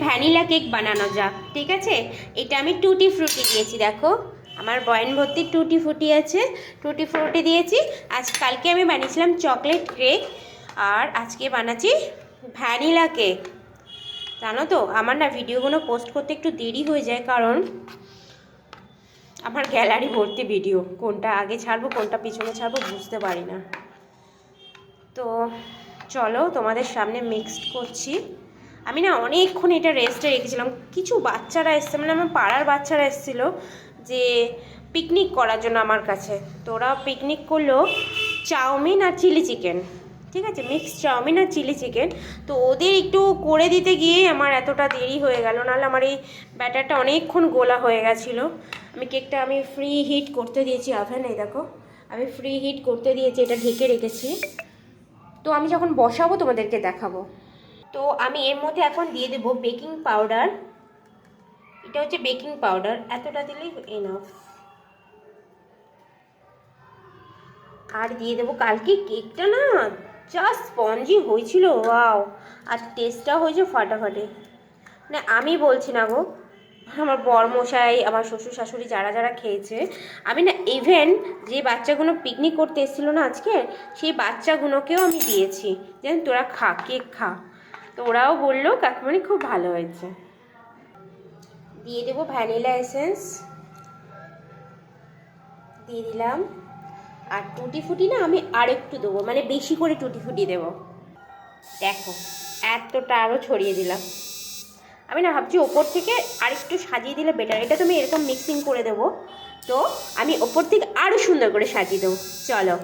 Vanilla cake বানানো যাক, ঠিক আছে। এটা আমি টুটি ফ্রুটি দিয়েছি, দেখো আমার বয়ান ভর্তি টুটি ফ্রুটি আছে, টুটি ফ্রুটি দিয়েছি। কালকে আমি বানিয়েছিলাম চকলেট কেক, আর আজকে বানাচ্ছি ভ্যানিলা কেক। জানো তো আমার না ভিডিওগুলো পোস্ট করতে একটু দেরি হয়ে যায়, কারণ আমার গ্যালারি ভর্তি ভিডিও, কোনটা আগে ছাড়বো কোনটা পিছনে ছাড়বো বুঝতে পারি না। তো চলো তোমাদের সামনে মিক্সড করছি। আমি না অনেকক্ষণ এটা রেস্টে রেখেছিলাম, কিছু বাচ্চারা এসছে, মানে আমার পাড়ার বাচ্চারা এসেছিলো যে পিকনিক করার জন্য আমার কাছে। তো ওরা পিকনিক করলো চাউমিন আর চিলি চিকেন, ঠিক আছে, মিক্স চাউমিন আর চিলি চিকেন। তো ওদের একটু করে দিতে গিয়ে আমার এতটা দেরি হয়ে গেল, নাহলে আমার এই ব্যাটারটা অনেকক্ষণ গোলা হয়ে গেছিলো। কেকটা আমি ফ্রি হিট করতে দিয়েছি ওভেনে, দেখো আমি ফ্রি হিট করতে দিয়েছি, এটা ঢেকে রেখেছি। তো আমি যখন বসাবো তোমাদেরকে দেখাবো। তো আমি এর মধ্যে এখন দিয়ে দেবো বেকিং পাউডার। এটা হচ্ছে বেকিং পাউডার, এতটা দিলেই এনাফ। আর দিয়ে দেবো, কালকে কেকটা না যা স্পঞ্জি হয়েছিল, ওয়াও, আর টেস্টটা হয়েছে ফাটাফাটি। মানে আমি বলছি না গো, আমার বরমশাই, আমার শ্বশুর শাশুড়ি যারা যারা খেয়েছে, আমি না ইভেন যে বাচ্চাগুলো পিকনিক করতে এসেছিলো না আজকে, সেই বাচ্চাগুলোকেও আমি দিয়েছি, যেন তোরা খা, কেক খা। তো ওরাও বললো কাকিমণি খুব ভালো হয়েছে। দিয়ে দেবো ভ্যানিলা এসেন্স, দিয়ে দিলাম। আর টুটি ফুটি না আমি আর একটু দেবো, মানে বেশি করে টুটি ফুটি দেবো। দেখো এতটা আরও ছড়িয়ে দিলাম। আমি না ভাবছি ওপর থেকে আরেকটু সাজিয়ে দিলে বেটার, এটা তুমি এরকম মিক্সিং করে দেবো, তো আমি ওপর থেকে আরও সুন্দর করে সাজিয়ে দেবো। চলো।